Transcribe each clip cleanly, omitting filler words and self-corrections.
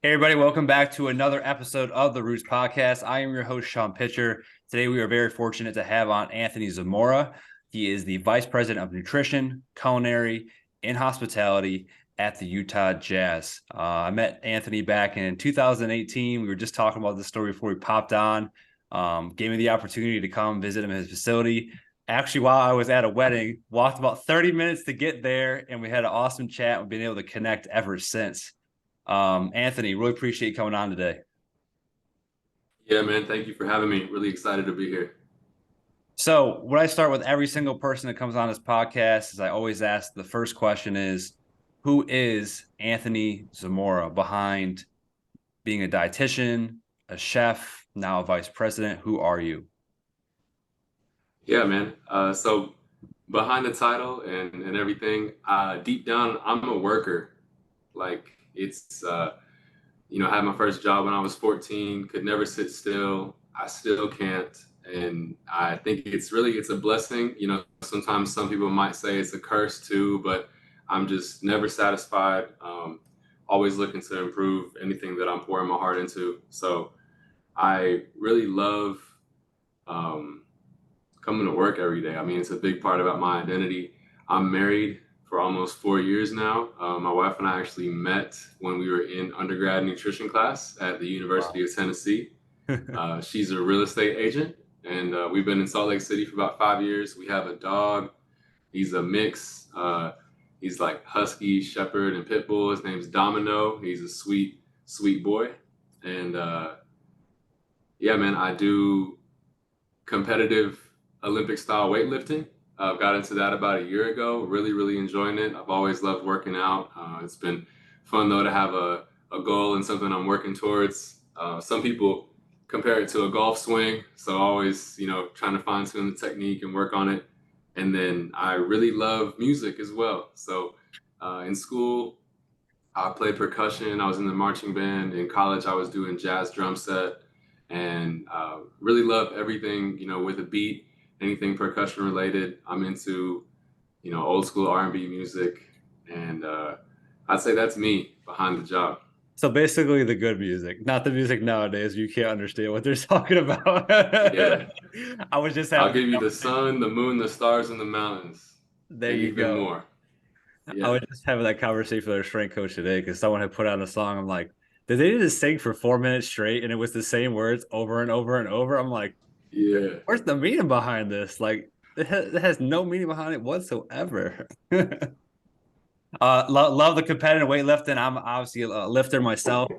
Hey, everybody, welcome back to another episode of the Roots Podcast. I am your host, Sean Pitcher. Today, we are very fortunate to have on Anthony Zamora. He is the Vice President of Nutrition, Culinary, and Hospitality at the Utah Jazz. I met Anthony back in 2018. We were just talking about this story before we popped on. Gave me the opportunity to come visit him at his facility. Actually, while I was at a wedding, walked about 30 minutes to get there, and we had an awesome chat. We've been able to connect ever since. Anthony, really appreciate you coming on today. Yeah, man. Thank you for having me. Really excited to be here. So what I start with every single person that comes on this podcast is I always ask the first question is, who is Anthony Zamora behind being a dietitian, a chef, now a vice president? Who are you? Yeah, man. So behind the title and everything, deep down, I'm a worker. Like I had my first job when I was 14, could never sit still. I still can't. And I think it's a blessing. Sometimes some people might say it's a curse too, but I'm just never satisfied. Always looking to improve anything that I'm pouring my heart into. So I really love um, coming to work every day. I mean, it's a big part about my identity. I'm married for almost 4 years now. My wife and I actually met when we were in undergrad nutrition class at the Wow. University of Tennessee. She's a real estate agent, and we've been in Salt Lake City for about 5 years. We have a dog. He's a mix. He's like husky, shepherd, and pit bull. His name's Domino. He's a sweet, sweet boy. And yeah, man, I do competitive Olympic style weightlifting. Got into that about a year ago. Really, really enjoying it. I've always loved working out. It's been fun though to have a goal and something I'm working towards. Some people compare it to a golf swing, so always trying to fine tune the technique and work on it. And then I really love music as well. So in school, I played percussion. I was in the marching band. In college, I was doing jazz drum set, and really love everything with a beat, anything percussion related. I'm into old school R&B music, and I'd say that's me behind the job. So basically the good music, not the music nowadays. You can't understand what they're talking about. Yeah, I was just I'll having give a you the conversation. sun, the moon, the stars, and the mountains, There and you even go. more. I Yeah. was just having that conversation with our strength coach today because someone had put out a song. I'm like, did they just sing for 4 minutes straight and it was the same words over and over and over? I'm like, Yeah. where's the meaning behind this? Like, it has no meaning behind it whatsoever. Love the competitive weightlifting. I'm obviously a lifter myself,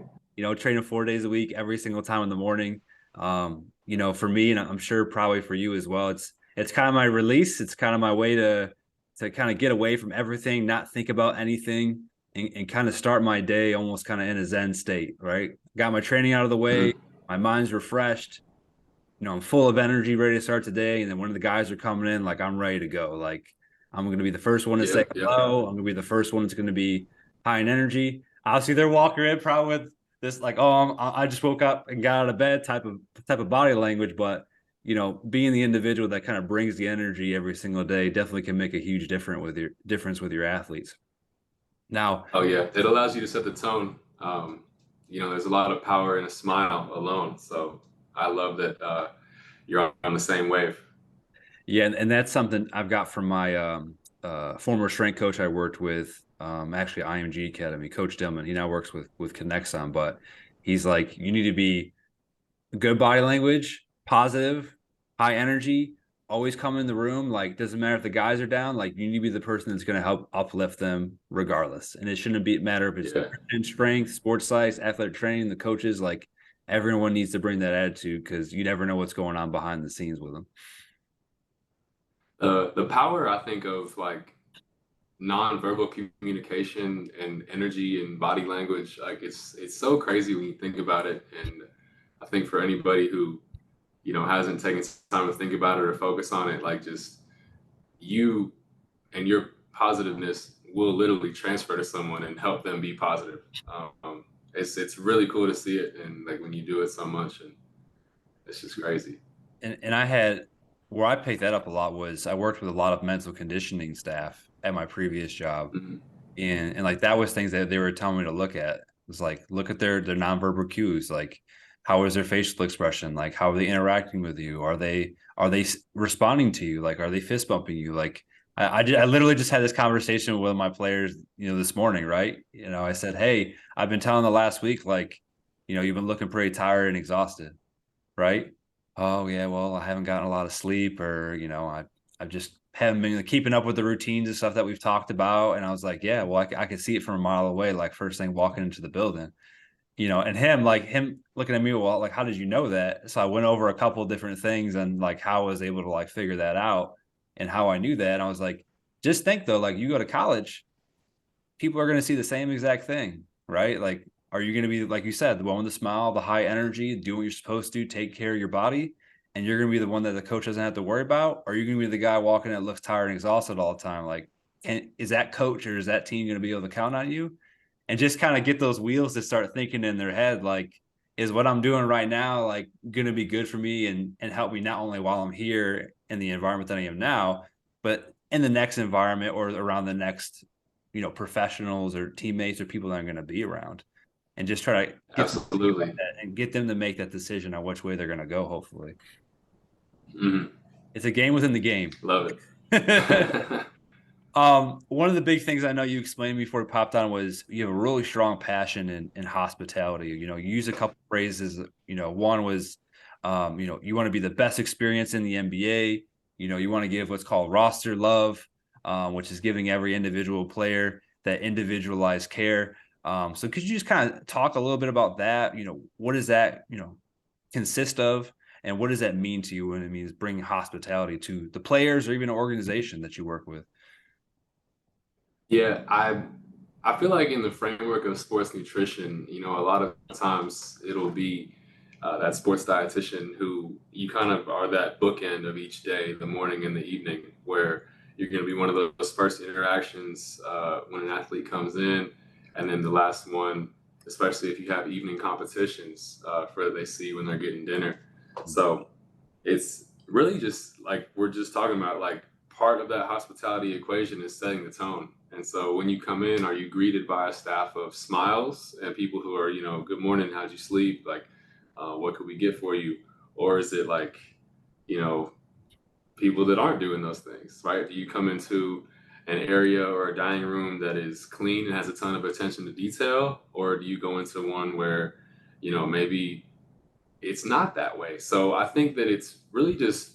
training 4 days a week, every single time in the morning. For me, and I'm sure probably for you as well, it's kind of my release. It's kind of my way to kind of get away from everything, not think about anything, and kind of start my day almost kind of in a Zen state, right? Got my training out of the way, Mhm. my mind's refreshed, I'm full of energy, ready to start today. And then when the guys are coming in, like I'm ready to go. Like I'm going to be the first one to say Yep. Yep. hello. I'm going to be the first one that's going to be high in energy. Obviously, they're walking in probably with this like, oh, I just woke up and got out of bed type of body language. But being the individual that kind of brings the energy every single day definitely can make a huge difference with your athletes. Now, Oh yeah, it allows you to set the tone. There's a lot of power in a smile alone. So I love that you're on the same wave. yeah, and that's something I've got from my former strength coach I worked with, actually IMG Academy, Coach Dillman. He now works with Connexon, but he's like, you need to be good body language, positive, high energy, always come in the room. Like, doesn't matter if the guys are down, like you need to be the person that's going to help uplift them regardless. And it shouldn't be matter if it's Yeah. nutrition, strength, sports science, athletic training, the coaches, like everyone needs to bring that attitude because you never know what's going on behind the scenes with them. The power I think of like nonverbal communication and energy and body language, like it's so crazy when you think about it. And I think for anybody who, hasn't taken time to think about it or focus on it, like just you and your positiveness will literally transfer to someone and help them be positive. It's really cool to see it, and like when you do it so much, and it's just crazy. And I had where I picked that up a lot was I worked with a lot of mental conditioning staff at my previous job. Mhm. And like that was things that they were telling me to look at. It's like, look at their nonverbal cues. Like, how is their facial expression? Like, how are they interacting with you? Are they responding to you? Like, are they fist bumping you? Like, I literally just had this conversation with one of my players, this morning, right? I said, hey, I've been telling the last week, like, you've been looking pretty tired and exhausted, right? Oh yeah, well, I haven't gotten a lot of sleep, or I've just haven't been keeping up with the routines and stuff that we've talked about. And I was like, yeah, well, I could see it from a mile away, like first thing walking into the building, and him looking at me, well, like, how did you know that? So I went over a couple of different things and like how I was able to like figure that out and how I knew that. And I was like, just think though, like you go to college, people are going to see the same exact thing, right? Like, are you going to be, like you said, the one with the smile, the high energy, do what you're supposed to, take care of your body, and you're going to be the one that the coach doesn't have to worry about? Or are you going to be the guy walking that looks tired and exhausted all the time? Like, is that coach or is that team going to be able to count on you? And just kind of get those wheels to start thinking in their head, like, is what I'm doing right now like going to be good for me and help me not only while I'm here in the environment that I am now, but in the next environment or around the next professionals or teammates or people that I'm going to be around, and just try to Absolutely. get them to make that decision on which way they're going to go. Hopefully, Mm-hmm. it's a game within the game. Love One it. of the big things I know you explained to me before we popped on was you have a really strong passion in hospitality. You use a couple phrases. One was, you want to be the best experience in the NBA. You want to give what's called roster love, which is giving every individual player that individualized care. So could you just kind of talk a little bit about that? What does that, consist of? And what does that mean to you when it means bringing hospitality to the players or even an organization that you work with? Yeah, I feel like in the framework of sports nutrition, a lot of times it'll be that sports dietitian who you kind of are that bookend of each day, the morning and the evening, where you're going to be one of those first interactions when an athlete comes in, and then the last one, especially if you have evening competitions for they see when they're getting dinner. So it's really just like we're just talking about, like part of that hospitality equation is setting the tone. And so when you come in, are you greeted by a staff of smiles and people who are, good morning, how'd you sleep? Like, what could we get for you? Or is it like, you know, people that aren't doing those things, right? Do you come into an area or a dining room that is clean and has a ton of attention to detail? Or do you go into one where, maybe it's not that way? So I think that it's really just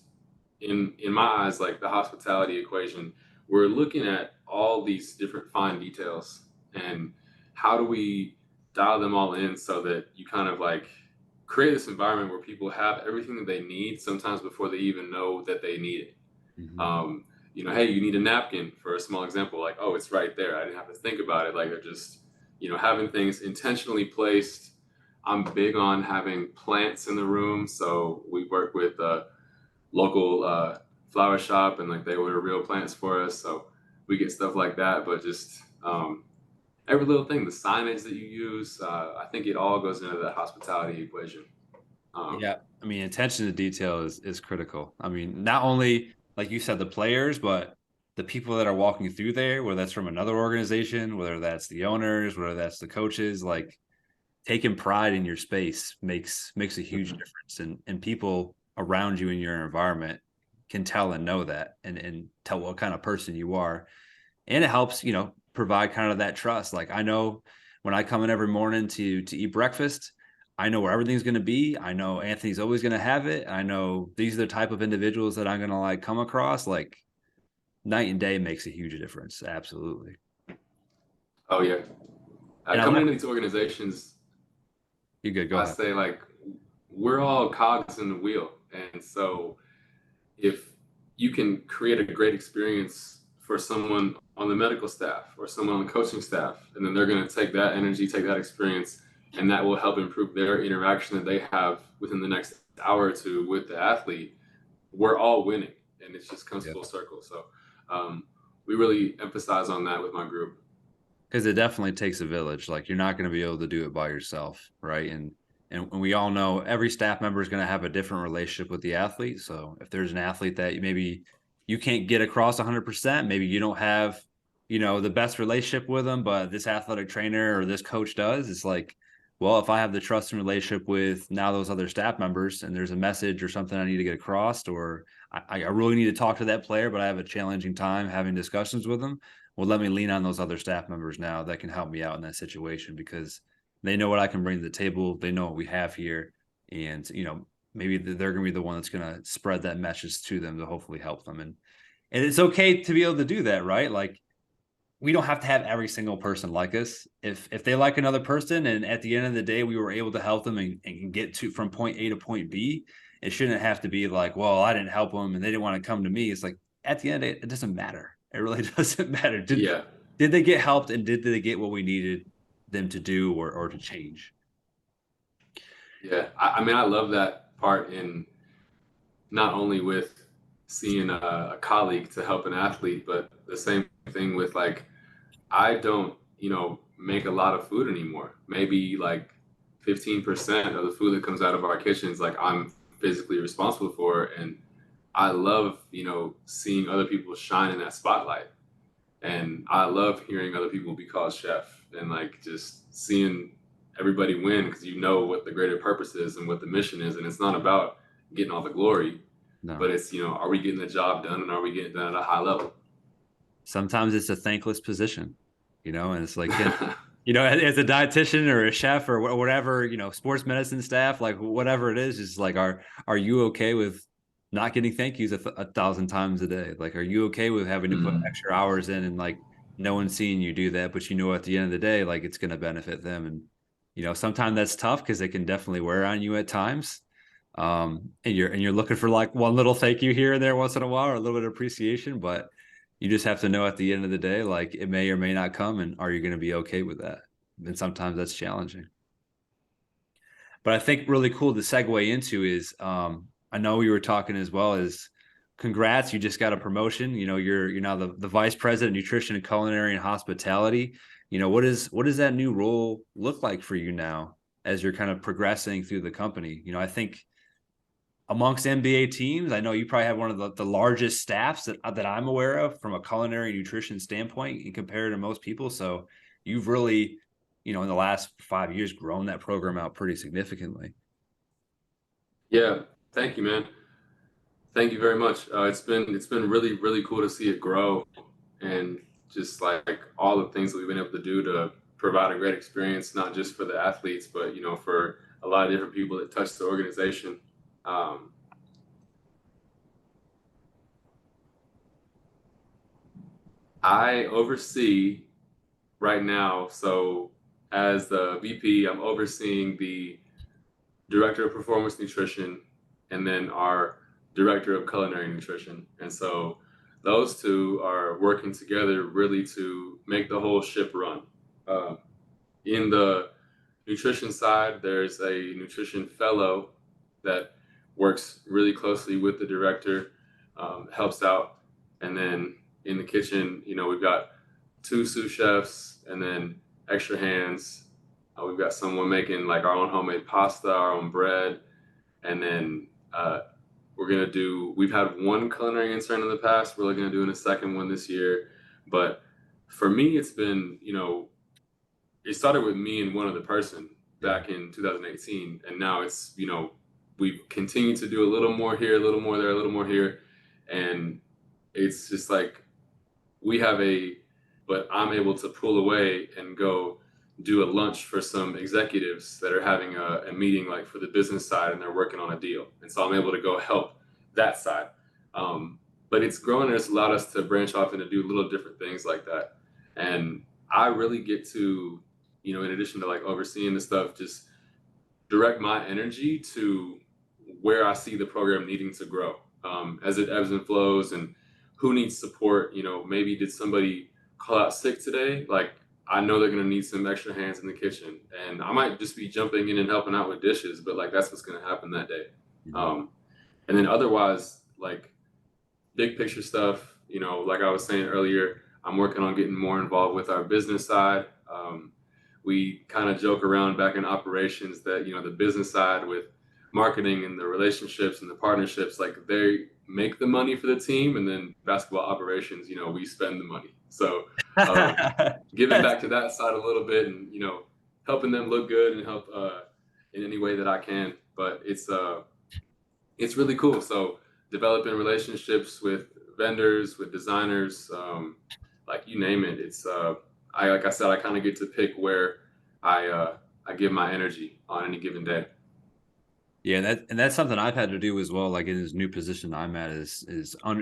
in my eyes, like the hospitality equation, we're looking at all these different fine details and how do we dial them all in so that you kind of like create this environment where people have everything that they need sometimes before they even know that they need it. Mm-hmm. Hey, you need a napkin, for a small example, like, oh, it's right there. I didn't have to think about it. Like they're just, having things intentionally placed. I'm big on having plants in the room. So we work with local flower shop, and like they order real plants for us, so we get stuff like that. But just every little thing, the signage that you use, I think it all goes into that hospitality equation. Yeah, I mean, attention to detail is critical. I mean, not only like you said, the players, but the people that are walking through there, whether that's from another organization, whether that's the owners, whether that's the coaches, like taking pride in your space makes a huge difference. And people around you in your environment can tell and know that and tell what kind of person you are. And it helps, provide kind of that trust. Like I know when I come in every morning to eat breakfast, I know where everything's going to be. I know Anthony's always going to have it. I know these are the type of individuals that I'm going to like come across. Like night and day makes a huge difference. Absolutely. Oh yeah, And I coming like into these organizations, you good. Go I ahead. say like we're all cogs in the wheel, and so if you can create a great experience for someone on the medical staff or someone on the coaching staff, and then they're going to take that energy, take that experience, and that will help improve their interaction that they have within the next hour or two with the athlete, we're all winning, and it just comes Yeah. full circle. So we really emphasize on that with my group. Because it definitely takes a village. Like you're not going to be able to do it by yourself, right? And we all know every staff member is going to have a different relationship with the athlete. So if there's an athlete that maybe you can't get across 100%, maybe you don't have, the best relationship with them, but this athletic trainer or this coach does. It's like, well, if I have the trust and relationship with now those other staff members and there's a message or something I need to get across, or I really need to talk to that player, but I have a challenging time having discussions with them, well, let me lean on those other staff members now that can help me out in that situation because they know what I can bring to the table. They know what we have here. And, maybe they're going to be the one that's going to spread that message to them to hopefully help them. And it's okay to be able to do that, right? Like, we don't have to have every single person like us. If they like another person and at the end of the day, we were able to help them and get to from point A to point B, it shouldn't have to be like, well, I didn't help them and they didn't want to come to me. It's like, at the end of the day, it doesn't matter. It really doesn't matter. Did they get helped and did they get what we needed them to do or to change? Yeah. I mean, I love that part in not only with seeing a colleague to help an athlete, but the same thing with like, I don't, make a lot of food anymore. Maybe like 15% of the food that comes out of our kitchens, like I'm physically responsible for. And I love, seeing other people shine in that spotlight. And I love hearing other people be called chef and like just seeing everybody win because you know what the greater purpose is and what the mission is. And it's not about getting all the glory, but it's, are we getting the job done and are we getting it done at a high level? Sometimes it's a thankless position, and it's like, as a dietitian or a chef or whatever, sports medicine staff, like whatever it is, just like, are you okay with not getting thank yous 1,000 times a day? Like, are you okay with having to put extra hours in and like no one's seeing you do that, but at the end of the day, like it's going to benefit them. And, sometimes that's tough because it can definitely wear on you at times. And you're looking for like one little thank you here and there once in a while or a little bit of appreciation, but you just have to know at the end of the day, like it may or may not come. And are you going to be okay with that? And sometimes that's challenging. But I think really cool to segue into is I know we were talking as well as congrats, you just got a promotion. You're now the vice president of nutrition and culinary and hospitality. What does that new role look like for you now as you're kind of progressing through the company? I think amongst NBA teams, I know you probably have one of the largest staffs that I'm aware of from a culinary nutrition standpoint compared to most people. So you've really, in the last 5 years, grown that program out pretty significantly. Yeah, thank you, man. Thank you very much. It's been really, really cool to see it grow and just like all the things that we've been able to do to provide a great experience, not just for the athletes, but for a lot of different people that touch the organization. I oversee right now, so as the VP, I'm overseeing the director of performance nutrition and then our director of culinary nutrition. And so those two are working together really to make the whole ship run. In the nutrition side, there's a nutrition fellow that works really closely with the director, helps out. And then in the kitchen, we've got 2 sous chefs and then extra hands. We've got someone making like our own homemade pasta, our own bread. And then we've had 1 culinary intern in the past. We're looking at doing a second one this year. But for me, it's been, it started with me and one other person back in 2018. And now it's, we've continued to do a little more here, a little more there, a little more here. And it's just like, but I'm able to pull away and go do a lunch for some executives that are having a meeting like for the business side and they're working on a deal. And so I'm able to go help that side. But it's grown and it's allowed us to branch off and to do little different things like that. And I really get to, in addition to like overseeing the stuff, just direct my energy to where I see the program needing to grow as it ebbs and flows and who needs support. Maybe did somebody call out sick today? Like, I know they're going to need some extra hands in the kitchen and I might just be jumping in and helping out with dishes, but like, that's what's going to happen that day. And then otherwise, like big picture stuff, like I was saying earlier, I'm working on getting more involved with our business side. We kind of joke around back in operations that, the business side with marketing and the relationships and the partnerships, like they make the money for the team and then basketball operations, we spend the money. So giving back to that side a little bit, and helping them look good and help in any way that I can. But it's really cool. So developing relationships with vendors, with designers, like you name it. It's I like I said, I kind of get to pick where I give my energy on any given day. Yeah, that's something I've had to do as well. Like in this new position I'm at,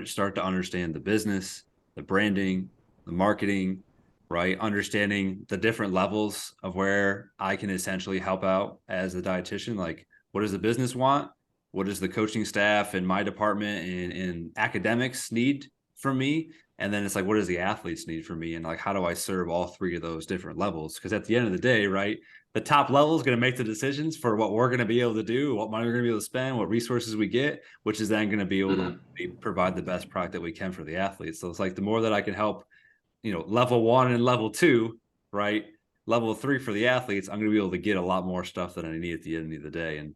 start to understand the business, the branding, the marketing, right? Understanding the different levels of where I can essentially help out as a dietitian. Like, what does the business want? What does the coaching staff in my department and academics need from me? And then it's like, what does the athletes need from me? And like, how do I serve all three of those different levels? Because at the end of the day, right, the top level is going to make the decisions for what we're going to be able to do, what money we're going to be able to spend, what resources we get, which is then going to be able to provide the best product that we can for the athletes. So it's like the more that I can help, level 1 and level 2, right? Level 3 for the athletes, I'm going to be able to get a lot more stuff than I need at the end of the day.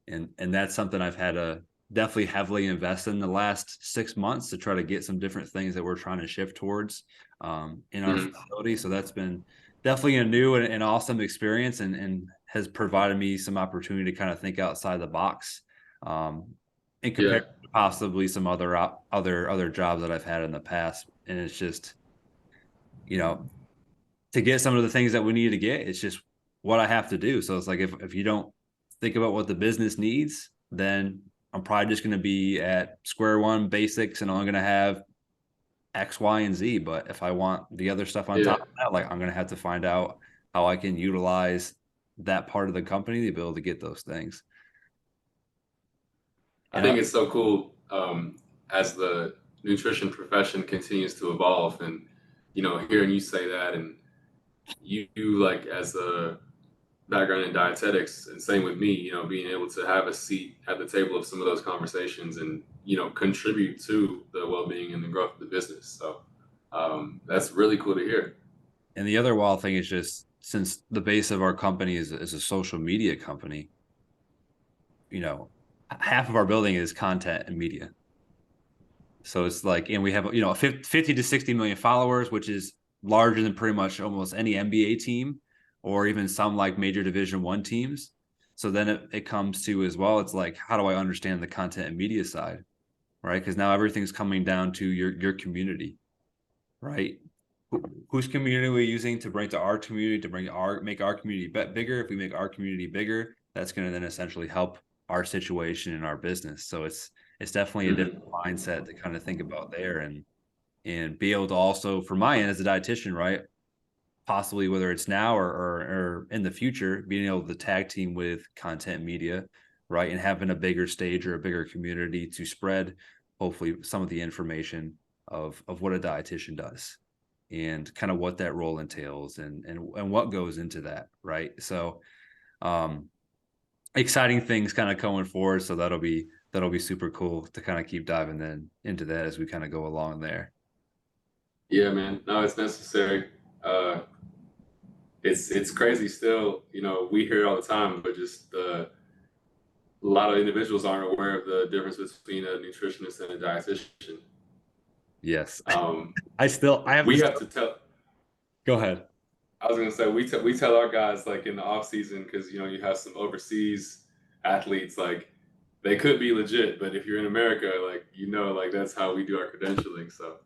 And that's something I've had to definitely heavily invest in the last 6 months to try to get some different things that we're trying to shift towards in our facility. So that's been definitely a new and awesome experience, and has provided me some opportunity to kind of think outside the box, in comparison to possibly some other jobs that I've had in the past. And it's just, to get some of the things that we need to get, it's just what I have to do. So it's like, if you don't think about what the business needs, then I'm probably just going to be at square one basics and only going to have X, Y, and Z. But if I want the other stuff on top of that, like, I'm going to have to find out how I can utilize that part of the company to be able to get those things. I think it's so cool as the nutrition profession continues to evolve, and hearing you say that, and you like as a background in dietetics, and same with me, being able to have a seat at the table of some of those conversations, and contribute to the well-being and the growth of the business. So that's really cool to hear. And the other wild thing is, just since the base of our company is a social media company, half of our building is content and media. So it's like, and we have 50 to 60 million followers, which is larger than pretty much almost any NBA team, or even some like major Division I teams. So then it comes to as well, it's like, how do I understand the content and media side, right? Because now everything's coming down to your community, right? Whose community are we using to bring to our community, to make our community bigger? If we make our community bigger, that's going to then essentially help our situation in our business. So it's definitely a different mindset to kind of think about there, and be able to also, for my end as a dietitian, right, possibly whether it's now or in the future, being able to tag team with content media, right, and having a bigger stage or a bigger community to spread hopefully some of the information of what a dietitian does, and kind of what that role entails, and what goes into that, right? So exciting things kind of going forward. So that'll be super cool to kind of keep diving into that as we kind of go along there. Yeah, man. No, it's necessary. It's crazy still. We hear it all the time, but just a lot of individuals aren't aware of the difference between a nutritionist and a dietitian. Yes. We have to tell. Go ahead. I was gonna say we tell our guys, like, in the off season, because you have some overseas athletes, like, they could be legit, but if you're in America, like that's how we do our credentialing. So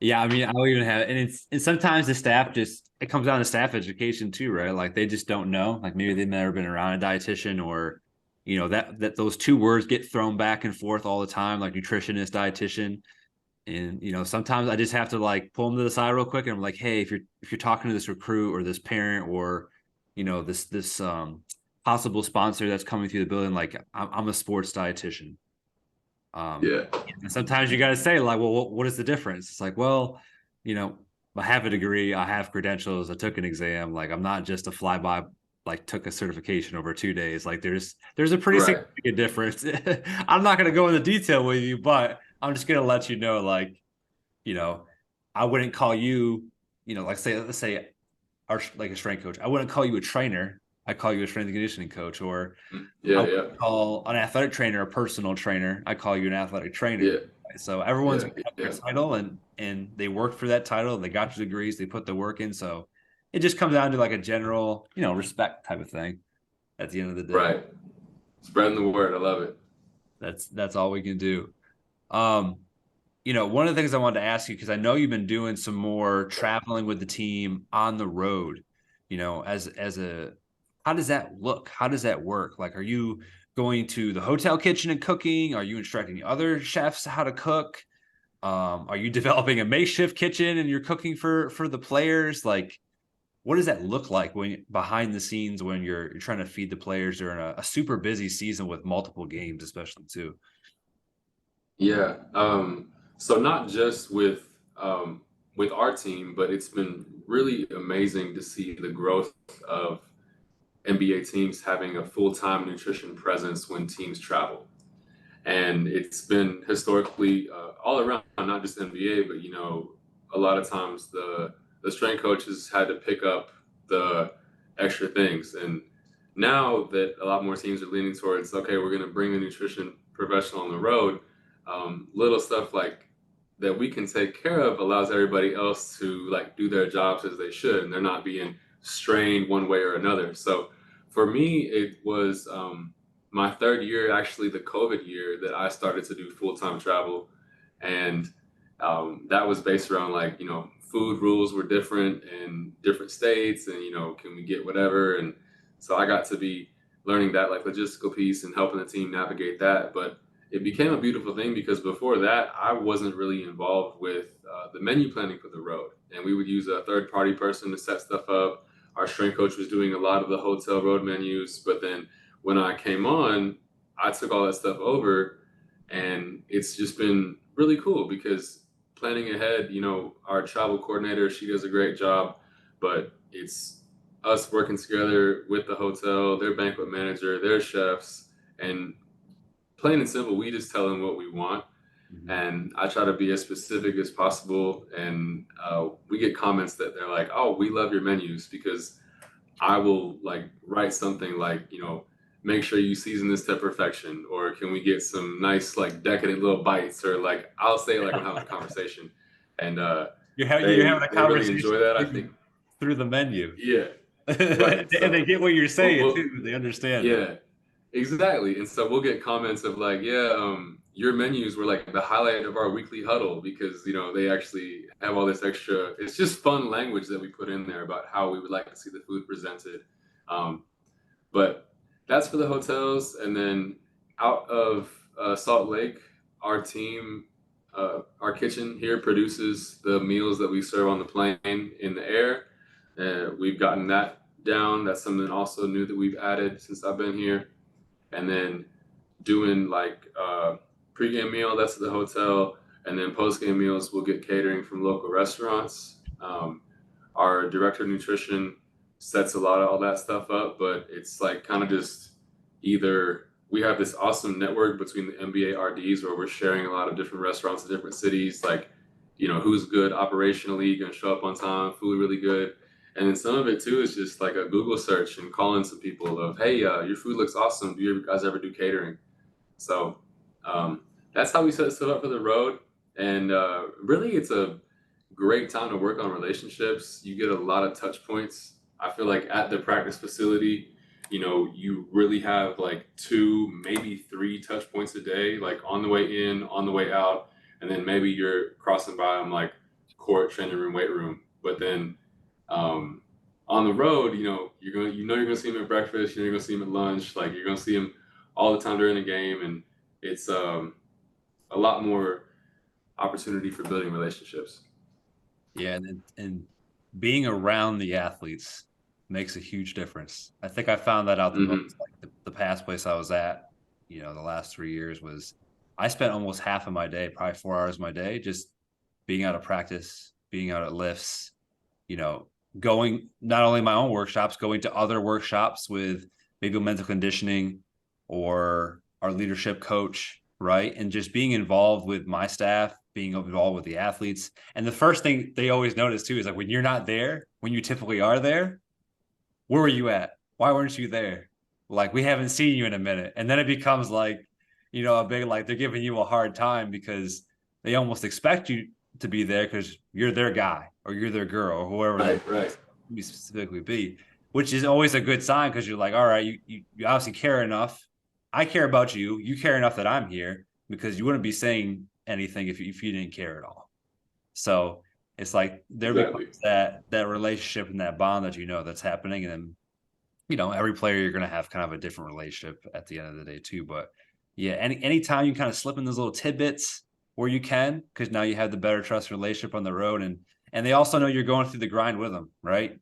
yeah, I mean, I don't even have, and sometimes the staff it comes down to staff education too, right? Like, they just don't know. Like, maybe they've never been around a dietitian, or that those two words get thrown back and forth all the time, like nutritionist, dietitian. And sometimes I just have to like pull them to the side real quick, and I'm like, hey, if you're talking to this recruit or this parent, or this possible sponsor that's coming through the building, like, I'm a sports dietitian. yeah, And sometimes you got to say, like, well, what is the difference? It's like, well, I have a degree, I have credentials, I took an exam. Like, I'm not just a flyby, like, took a certification over 2 days. Like, there's a pretty significant difference. I'm not going to go into detail with you, but I'm just going to let you know, like, I wouldn't call you, like, let's say like a strength coach. I wouldn't call you a trainer. I call you a strength and conditioning coach, or I would call an athletic trainer a personal trainer. I call you an athletic trainer. So everyone's Yeah, got their yeah, title and they worked for that title. They got the degrees. They put the work in. So it just comes down to like a general, respect type of thing at the end of the day. right. Spreading the word. I love it. That's all we can do. Um, one of the things I wanted to ask you, because I know you've been doing some more traveling with the team on the road, as a how does that look? How does that work? Like, are you going to the hotel kitchen and cooking? Are you instructing other chefs how to cook? Are you developing a makeshift kitchen and you're cooking for the players? Like, what does that look like when behind the scenes when you're trying to feed the players during a super busy season with multiple games, especially too? Yeah. So not just with our team, but it's been really amazing to see the growth of NBA teams having a full-time nutrition presence when teams travel. And it's been historically all around, not just NBA, but a lot of times the strength coaches had to pick up the extra things. And now that a lot more teams are leaning towards, okay, we're going to bring a nutrition professional on the road, little stuff like that we can take care of allows everybody else to like do their jobs as they should, and they're not being strained one way or another. So for me, it was my third year, actually the COVID year, that I started to do full-time travel. And that was based around like, food rules were different in different states and, can we get whatever? And so I got to be learning that like logistical piece and helping the team navigate that. But it became a beautiful thing because before that, I wasn't really involved with the menu planning for the road. And we would use a third party person to set stuff up. Our strength coach was doing a lot of the hotel road menus, but then when I came on, I took all that stuff over, and it's just been really cool because planning ahead, our travel coordinator, she does a great job, but it's us working together with the hotel, their banquet manager, their chefs, and plain and simple, we just tell them what we want. Mhm. And I try to be as specific as possible. And we get comments that they're like, "Oh, we love your menus," because I will like write something like, make sure you season this to perfection, or can we get some nice like decadent little bites, or like I'll say like I'm having a conversation, and You're having a they really conversation enjoy that. I think, through the menu. yeah, right. And they So get what you're saying we'll too. They understand it. yeah, exactly. And so we'll get comments of like, yeah, your menus were like the highlight of our weekly huddle because, they actually have all this extra, it's just fun language that we put in there about how we would like to see the food presented. Um, but that's for the hotels. And then out of Salt Lake, our team, our kitchen here produces the meals that we serve on the plane in the air. We've gotten that down. That's something also new that we've added since I've been here. And then doing like pregame meal, that's at the hotel, and then postgame meals we'll get catering from local restaurants. Our director of nutrition sets a lot of all that stuff up, but it's like kind of just either we have this awesome network between the MBA RDs where we're sharing a lot of different restaurants in different cities, like who's good operationally, gonna show up on time, food really good. And then some of it too is just like a Google search and calling some people of, hey, your food looks awesome. Do you guys ever do catering? So that's how we set stuff up for the road. And really, it's a great time to work on relationships. You get a lot of touch points. I feel like at the practice facility, you really have like two, maybe three touch points a day, like on the way in, on the way out. And then maybe you're crossing by them like court, training room, weight room. But then on the road, you're gonna see him at breakfast, you're gonna see him at lunch, like you're gonna see him all the time during the game, and it's a lot more opportunity for building relationships. Yeah, and being around the athletes makes a huge difference. I think I found that out the most. Hmm. Like the past place I was at, the last 3 years was I spent almost half of my day, probably 4 hours of my day, just being out of practice, being out at lifts, you know, going not only my own workshops, going to other workshops with maybe mental conditioning or our leadership coach, right? And just being involved with my staff, being involved with the athletes. And the first thing they always notice too is like when you're not there, when you typically are there, where were you at? Why weren't you there? Like we haven't seen you in a minute. And then it becomes like, a big like they're giving you a hard time because they almost expect you to be there because you're their guy or you're their girl or whoever Right. you specifically be, which is always a good sign because you're like, all right, you obviously care enough. I care about you. You care enough that I'm here, because you wouldn't be saying anything if you didn't care at all. So it's like there Exactly. becomes that relationship and that bond that that's happening. And then every player you're going to have kind of a different relationship at the end of the day too. But yeah, anytime you kind of slip in those little tidbits where you can, because now you have the better trust relationship on the road, and they also know you're going through the grind with them, right?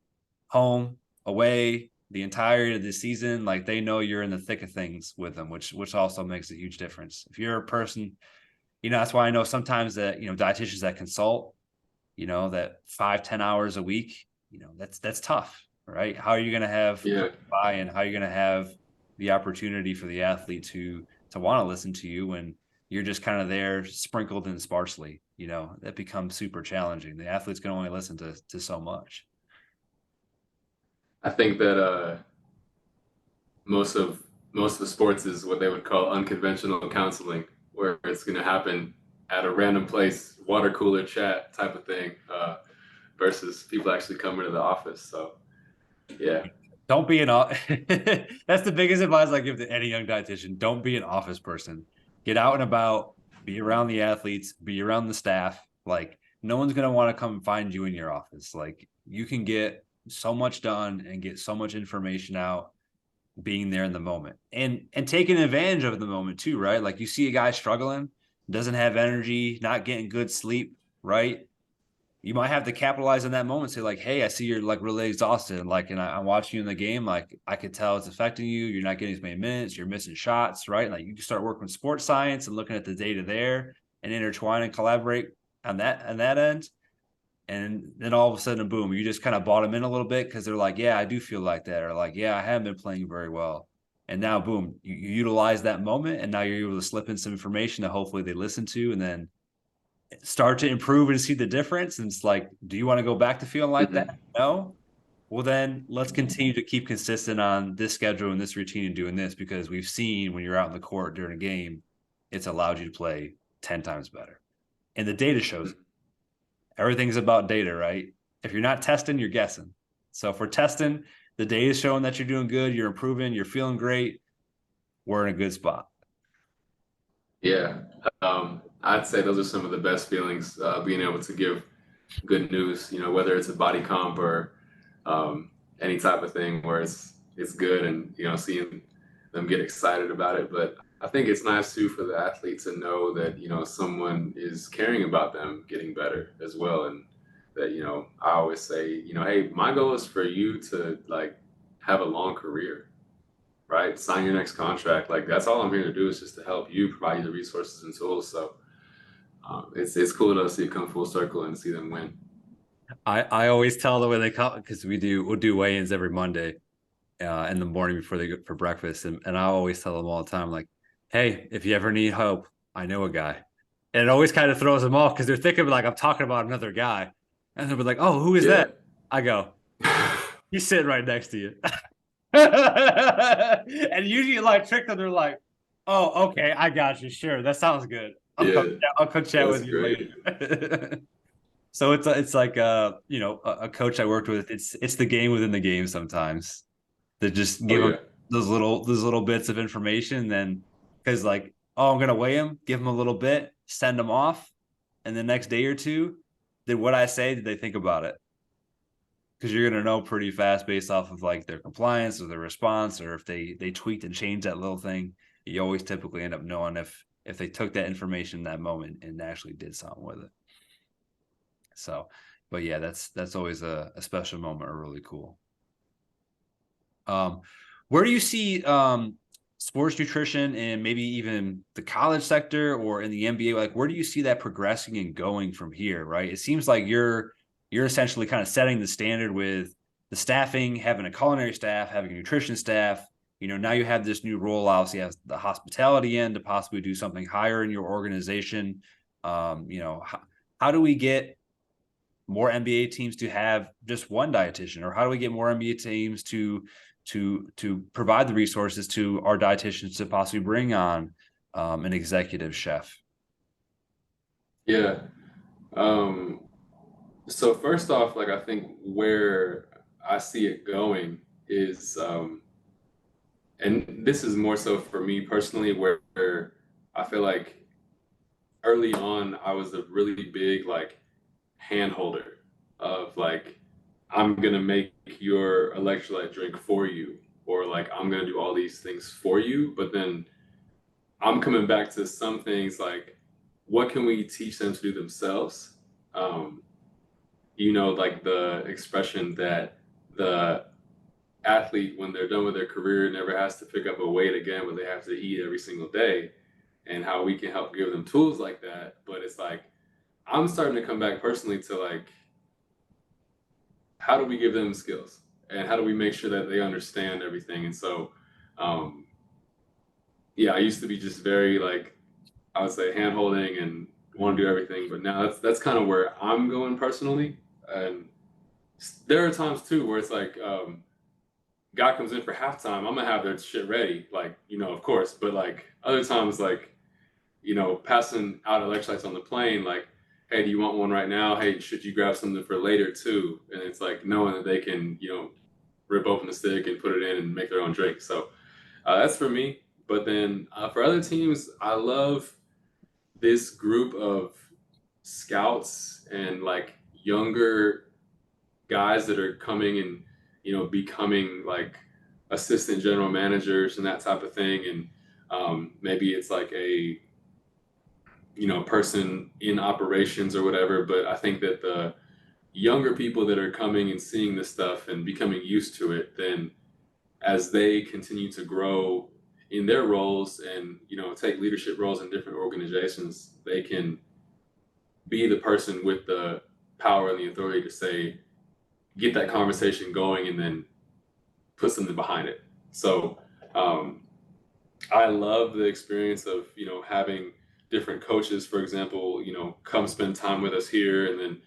Home, away, the entirety of the season, like they know you're in the thick of things with them, which also makes a huge difference. If you're a person, that's why I know sometimes that dietitians that consult, that 5-10 hours a week, that's tough, right? How are you going to have buy-in? How are you going to have the opportunity for the athlete to want to listen to you when you're just kind of there sprinkled in sparsely? That becomes super challenging. The athletes can only listen to so much. I think that most of the sports is what they would call unconventional counseling, where it's going to happen at a random place, water cooler chat type of thing, versus people actually coming to the office. So yeah. Don't be that's the biggest advice I give to any young dietitian. Don't be an office person. Get out and about, be around the athletes, be around the staff. Like, no one's going to want to come find you in your office. Like, you can get so much done and get so much information out being there in the moment, and taking advantage of the moment too, right? Like, you see a guy struggling, doesn't have energy, not getting good sleep, right? You might have to capitalize on that moment. Say like, hey, I see you're like really exhausted. And I'm watching you in the game. Like, I could tell it's affecting you. You're not getting as many minutes. You're missing shots, right? Like, you can start working with sports science and looking at the data there and intertwine and collaborate on that end. And then all of a sudden, boom, you just kind of bought them in a little bit because they're like, yeah, I do feel like that. Or like, yeah, I haven't been playing very well. And now, boom, you utilize that moment. And now you're able to slip in some information that hopefully they listen to, and then start to improve and see the difference. And it's like, do you want to go back to feeling like that? No. Well, then let's continue to keep consistent on this schedule and this routine and doing this, because we've seen when you're out in the court during a game, it's allowed you to play 10 times better. And the data shows everything's about data, right? If you're not testing, you're guessing. So if we're testing, the data is showing that you're doing good, you're improving, you're feeling great, we're in a good spot. Yeah. I'd say those are some of the best feelings, being able to give good news, whether it's a body comp or any type of thing where it's good, and, seeing them get excited about it. But I think it's nice too for the athlete to know that, someone is caring about them getting better as well. And that, I always say, hey, my goal is for you to like have a long career, right? Sign your next contract. Like, that's all I'm here to do, is just to help you, provide you the resources and tools. So it's cool to see it come full circle and see them win. I always tell them when they come, because we'll do weigh-ins every Monday in the morning before they go for breakfast. And I always tell them all the time, like, hey, if you ever need help, I know a guy. And it always kind of throws them off because they're thinking like I'm talking about another guy. And they'll be like, oh, who is that? I go, he's sitting right next to you. And usually like trick them, they're like, oh, okay, I got you. Sure, that sounds good. I'll come chat with you later. So it's like a coach I worked with. It's the game within the game sometimes. That just give them those little bits of information. Then, because like, oh, I'm gonna weigh him, give him a little bit, send them off, and the next day or two, did what I say? Did they think about it? Because you're gonna know pretty fast based off of like their compliance or their response, or if they tweaked and changed that little thing. You always typically end up knowing if they took that information in that moment and actually did something with it. So, but yeah, that's always a special moment, or really cool. Where do you see sports nutrition and maybe even the college sector or in the NBA? Like, where do you see that progressing and going from here? Right? It seems like you're essentially kind of setting the standard with the staffing, having a culinary staff, having a nutrition staff. Now you have this new role. Obviously, has the hospitality end to possibly do something higher in your organization. How do we get more NBA teams to have just one dietitian, or how do we get more NBA teams to provide the resources to our dietitians to possibly bring on an executive chef? Yeah. Um, so first off, like I think where I see it going is, and this is more so for me personally, where I feel like early on I was a really big like hand holder of like I'm gonna make your electrolyte drink for you, or like I'm gonna do all these things for you, but then I'm coming back to some things like what can we teach them to do themselves? Um, like the expression that the athlete, when they're done with their career, never has to pick up a weight again, but they have to eat every single day, and how we can help give them tools like that. But it's like, I'm starting to come back personally to like, how do we give them skills? And how do we make sure that they understand everything? And so, um, yeah, I used to be just very like, I would say hand holding and want to do everything, but now that's kind of where I'm going personally. And there are times too where it's like, guy comes in for halftime, I'm gonna have their shit ready, like of course. But like other times, like passing out electrolytes on the plane, like, hey, do you want one right now? Hey, should you grab something for later too? And it's like knowing that they can, rip open the stick and put it in and make their own drink. So that's for me. But then for other teams, I love this group of scouts and like younger guys that are coming and becoming like assistant general managers and that type of thing. And maybe it's like a person in operations or whatever. But I think that the younger people that are coming and seeing this stuff and becoming used to it, then as they continue to grow in their roles and take leadership roles in different organizations, they can be the person with the power and the authority to say, get that conversation going and then put something behind it. So um, I love the experience of having different coaches, for example, come spend time with us here, and then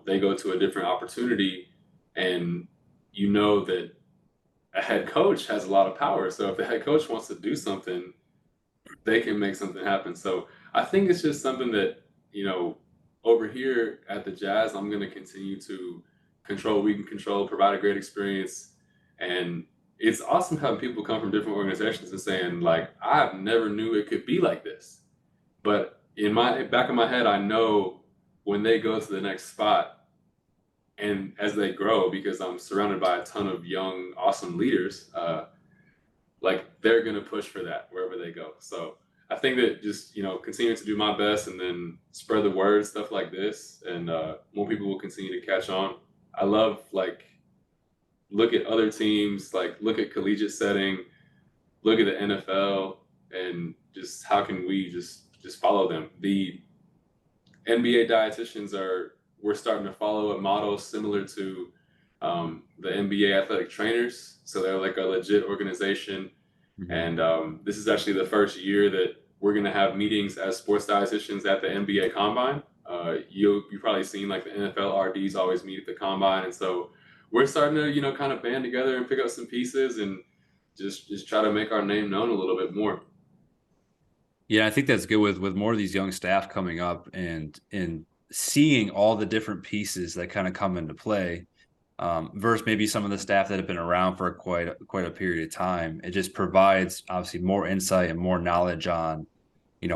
they go to a different opportunity, and that a head coach has a lot of power. So if the head coach wants to do something, they can make something happen. So I think it's just something that over here at the Jazz, I'm going to continue to control. We can control, provide a great experience, and it's awesome having people come from different organizations and saying like, I never knew it could be like this. But in my back of my head, I know when they go to the next spot and as they grow, because I'm surrounded by a ton of young, awesome leaders, like they're gonna push for that wherever they go. So I think that just continuing to do my best and then spread the word, stuff like this, and more people will continue to catch on. I love like look at other teams, like look at collegiate setting, look at the NFL, and just how can we just follow them. The NBA dietitians are we're starting to follow a model similar to the NBA athletic trainers. So they're like a legit organization. Mhm. And this is actually the first year that we're going to have meetings as sports dietitians at the NBA Combine. You've probably seen like the NFL RDs always meet at the Combine, and so we're starting to kind of band together and pick up some pieces and just try to make our name known a little bit more. Yeah, I think that's good with more of these young staff coming up and seeing all the different pieces that kind of come into play, versus maybe some of the staff that have been around for quite a period of time. It just provides obviously more insight and more knowledge on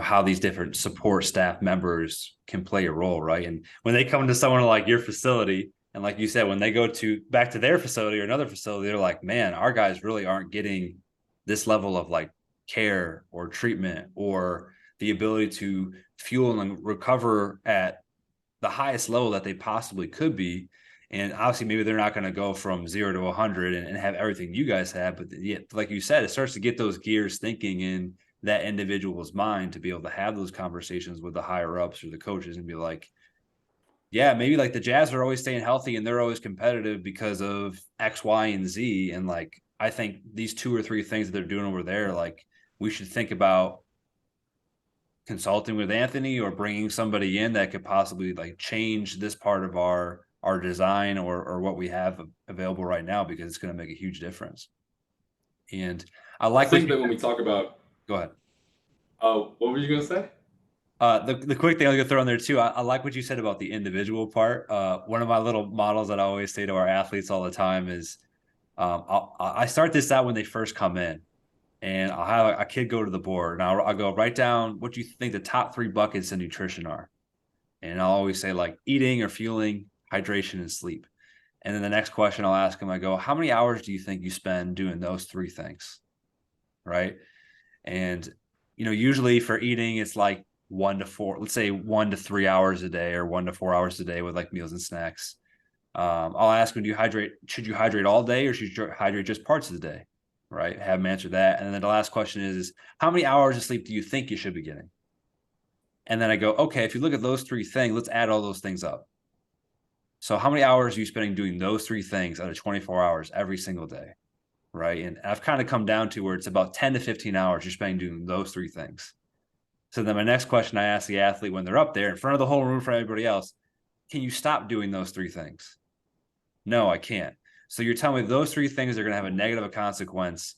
how these different support staff members can play a role, right? And when they come to someone like your facility, and like you said, when they go to back to their facility or another facility, they're like, man, our guys really aren't getting this level of like care or treatment or the ability to fuel and recover at the highest level that they possibly could be. And obviously, maybe they're not going to go from 0 to 100 and have everything you guys have. But yet, like you said, it starts to get those gears thinking in that individual's mind to be able to have those conversations with the higher ups or the coaches and be like, yeah, maybe like the Jazz are always staying healthy and they're always competitive because of X, Y, and Z. And like, I think these two or three things that they're doing over there, like, we should think about consulting with Anthony or bringing somebody in that could possibly like change this part of our design or what we have available right now, because it's going to make a huge difference. And I I like what think you that when we talk about, go ahead. what were you gonna say? The quick thing I was gonna throw in there too. I like what you said about the individual part. One of my little models that I always say to our athletes all the time is, I start this out when they first come in, and I'll have a kid go to the board, and I'll go write down what you think the top 3 buckets in nutrition are, and I'll always say like eating or fueling, hydration, and sleep. And then the next question I'll ask them, I go, how many hours do you think you spend doing those 3 things, right? And usually for eating, it's like 1 to 4, let's say 1 to 3 hours a day, or 1 to 4 hours a day with like meals and snacks. I'll ask them, do you hydrate? Should you hydrate all day, or should you hydrate just parts of the day? Right. Have them answer that. And then the last question is how many hours of sleep do you think you should be getting? And then I go, okay, if you look at those 3 things, let's add all those things up. So how many hours are you spending doing those 3 things out of 24 hours every single day? Right. And I've kind of come down to where it's about 10 to 15 hours you're spending doing those 3 things. So then my next question I ask the athlete when they're up there in front of the whole room for everybody else, can you stop doing those 3 things? No, I can't. So you're telling me those 3 things are going to have a negative consequence,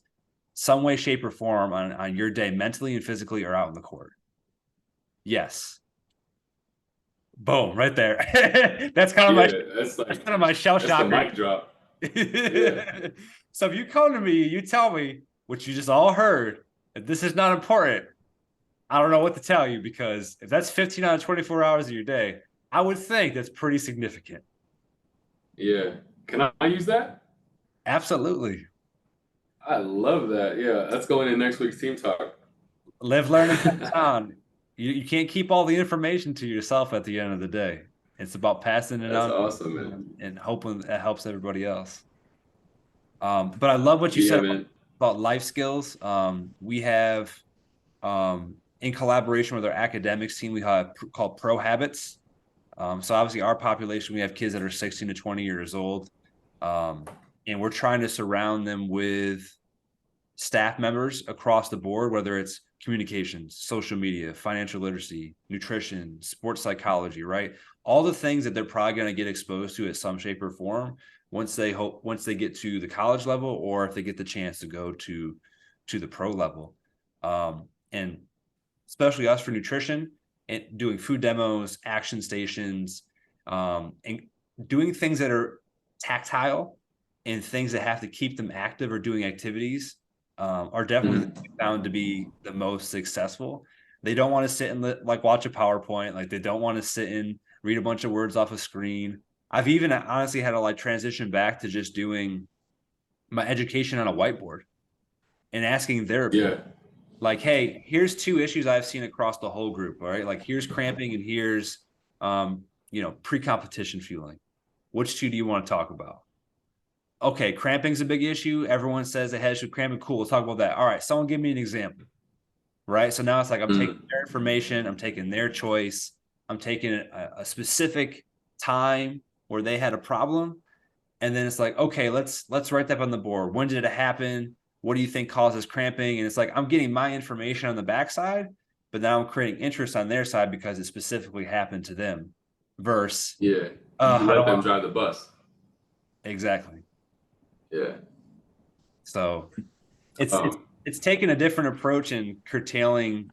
some way, shape, or form on your day, mentally and physically, or out in the court? Yes. Boom, right there. That's kind of that's kind of my shell shock. That's the mic drop. Yeah. So if you come to me, you tell me what you just all heard, if this is not important, I don't know what to tell you, because if that's 15 out of 24 hours of your day, I would think that's pretty significant. Yeah. Can I use that? Absolutely. I love that. Yeah. That's going in next week's team talk. Live, learn, and pass on. You can't keep all the information to yourself at the end of the day. It's about passing it That's on awesome, man. and hoping that helps everybody else. But I love what you Yeah, said man. about life skills. We have, in collaboration with our academics team, we have called Pro Habits. So obviously our population, we have kids that are 16 to 20 years old. And we're trying to surround them with staff members across the board, whether it's communications, social media, financial literacy, nutrition, sports psychology, right? All the things that they're probably going to get exposed to at some shape or form once they get to the college level, or if they get the chance to go to the pro level. And especially us for nutrition and doing food demos, action stations, and doing things that are tactile and things that have to keep them active or doing activities, are definitely found to be the most successful. They don't want to sit and like watch a PowerPoint. Like they don't want to sit and read a bunch of words off a screen. I've even honestly had to like transition back to just doing my education on a whiteboard and asking their opinion. Yeah. Like, hey, here's 2 issues I've seen across the whole group. All right. Like here's cramping and here's, pre-competition fueling. Which 2 do you want to talk about? Okay, cramping's a big issue. Everyone says they had cramping. Cool, we'll talk about that. All right, someone give me an example. Right. So now it's like I'm taking their information, I'm taking their choice, I'm taking a specific time where they had a problem. And then it's like, okay, let's write that on the board. When did it happen? What do you think causes cramping? And it's like I'm getting my information on the backside, but now I'm creating interest on their side because it specifically happened to them. Versus, Yeah. I You let don't them want drive the bus. exactly. Yeah. So it's Um, it's taking a different approach and curtailing,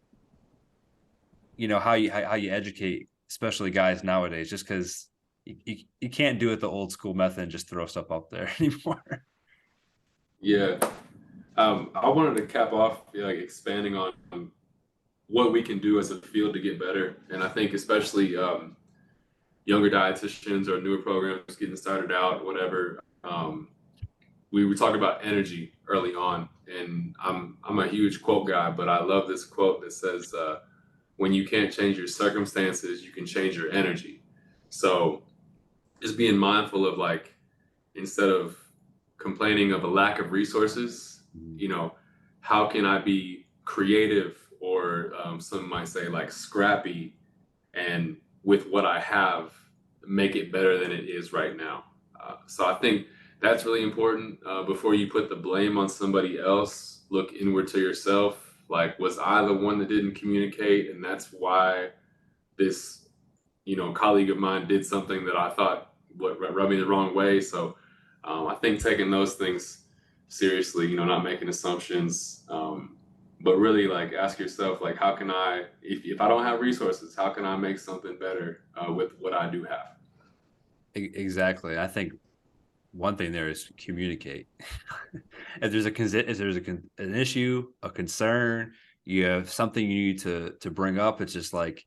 how you educate, especially guys nowadays, just because you can't do it the old school method and just throw stuff up there anymore. yeah. I wanted to cap off, like expanding on what we can do as a field to get better. And I think especially younger dietitians or newer programs getting started out, whatever. We were talking about energy early on, and I'm a huge quote guy, but I love this quote that says, "When you can't change your circumstances, you can change your energy." So just being mindful of like, instead of complaining of a lack of resources, how can I be creative, or some might say like scrappy, and with what I have, make it better than it is right now. So I think that's really important. Before you put the blame on somebody else, look inward to yourself. Like, was I the one that didn't communicate? And that's why this, colleague of mine did something that I thought would rub me the wrong way. So I think taking those things seriously, not making assumptions, but really like ask yourself, like, how can I, if I don't have resources, how can I make something better with what I do have? Exactly. I think one thing there is communicate. If there's an issue, a concern, you have something you need to bring up, it's just like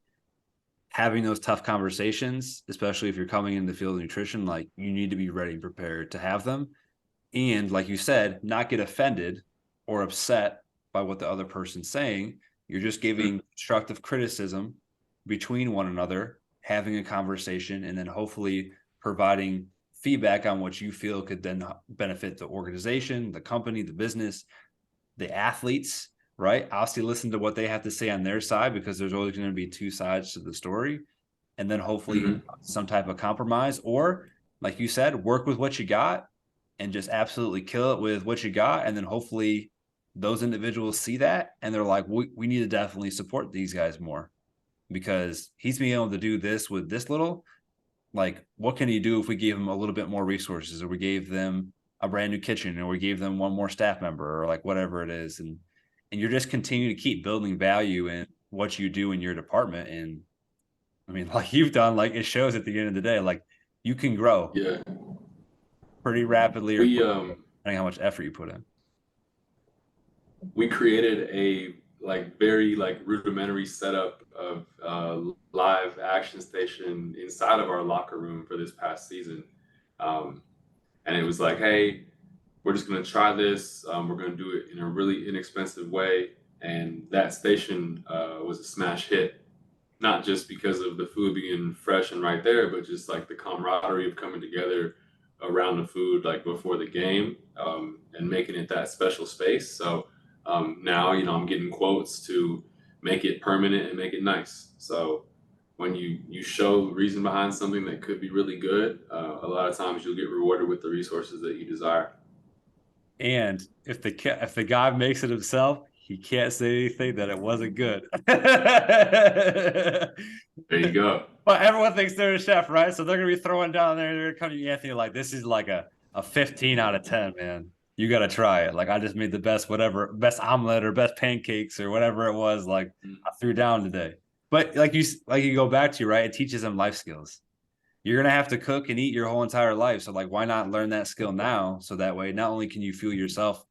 having those tough conversations, especially if you're coming in the field of nutrition, like you need to be ready and prepared to have them. And like you said, not get offended or upset by what the other person's saying. You're just giving constructive criticism between one another, having a conversation, and then hopefully providing feedback on what you feel could then benefit the organization, the company, the business, the athletes, right? Obviously, listen to what they have to say on their side, because there's always going to be two sides to the story. And then hopefully some type of compromise, or like you said, work with what you got and just absolutely kill it with what you got. And then hopefully those individuals see that and they're like, we need to definitely support these guys more, because he's being able to do this with this little. Like, what can he do if we gave him a little bit more resources, or we gave them a brand new kitchen, or we gave them one more staff member, or like whatever it is. And you're just continuing to keep building value in what you do in your department. And I mean, like you've done, like it shows at the end of the day, like you can grow Yeah. pretty rapidly, or We depending on how much effort you put in. we created a like very like rudimentary setup of live action station inside of our locker room for this past season. And it was like, hey, we're just going to try this. We're going to do it in a really inexpensive way. And that station was a smash hit, not just because of the food being fresh and right there, but just like the camaraderie of coming together around the food, like before the game, and making it that special space. So now, I'm getting quotes to make it permanent and make it nice. So when you show reason behind something that could be really good, a lot of times you'll get rewarded with the resources that you desire. And if the guy makes it himself, he can't say anything that it wasn't good. There you go. But everyone thinks they're a chef, right? So they're gonna be throwing down there. They're gonna come to you, Anthony, like this is like a 15 out of 10, man. You got to try it. Like I just made the best omelet or best pancakes or whatever it was. Like I threw down today. But like you go back to, right? It teaches them life skills. You're gonna have to cook and eat your whole entire life. So like, why not learn that skill now? So that way, not only can you fuel yourself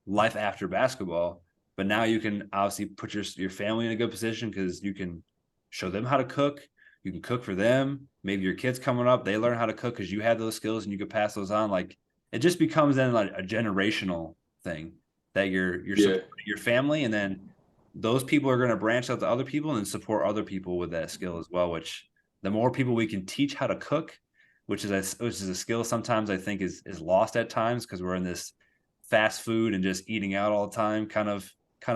life after basketball, but now you can obviously put your family in a good position, because you can show them how to cook. You can cook for them. Maybe your kids coming up, they learn how to cook because you have those skills and you can pass those on. Like it just becomes then like a generational thing that you're supporting your family, and then those people are going to branch out to other people and then support other people with that skill as well. Which the more people we can teach how to cook, which is a skill sometimes I think is lost at times, because we're in this fast food and just eating out all the time kind of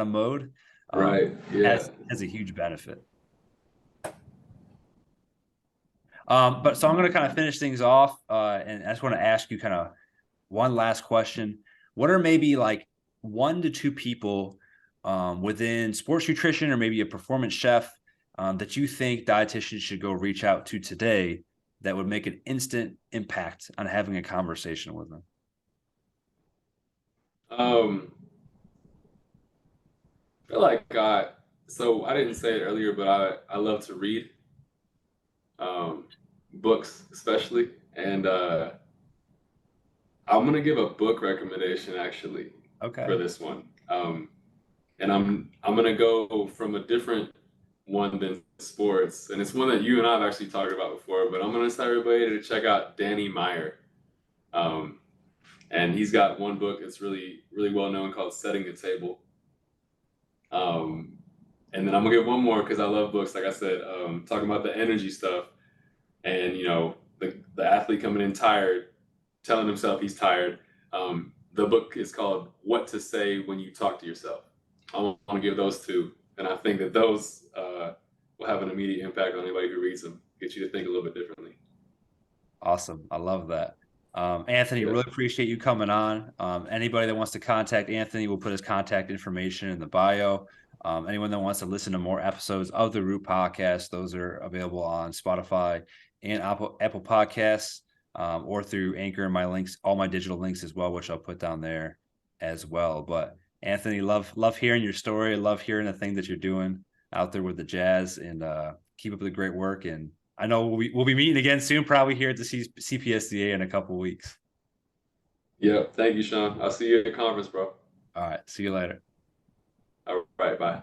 mode. Right. Yeah. Has a huge benefit. But so I'm going to kind of finish things off, and I just want to ask you kind of one last question. What are maybe like 1 to 2 people within sports nutrition, or maybe a performance chef, that you think dietitians should go reach out to today that would make an instant impact on having a conversation with them? I feel like so I didn't say it earlier, but I love to read, books especially, and I'm gonna give a book recommendation actually. Okay. For this one, and I'm gonna go from a different one than sports, and it's one that you and I've actually talked about before. But I'm gonna tell everybody to check out Danny Meyer, and he's got one book that's really well known called Setting the Table. And then I'm gonna get one more because I love books. Like I said, talking about the energy stuff, and the athlete coming in tired, telling himself he's tired. The book is called What to Say When You Talk to Yourself. I want to give those two, and I think that those will have an immediate impact on anybody who reads them. Get you to think a little bit differently. Awesome. I love that. Anthony, really appreciate you coming on. Anybody that wants to contact Anthony, we'll put his contact information in the bio. Anyone that wants to listen to more episodes of the Root Podcast, those are available on Spotify and Apple Podcasts, or through Anchor and my links, all my digital links as well, which I'll put down there as well. But Anthony, love hearing your story. Love hearing the thing that you're doing out there with the Jazz, and keep up the great work. And I know we'll be meeting again soon, probably here at the CPSDA in a couple of weeks. Yep. Thank you, Sean. I'll see you at the conference, bro. All right. See you later. All right. Bye.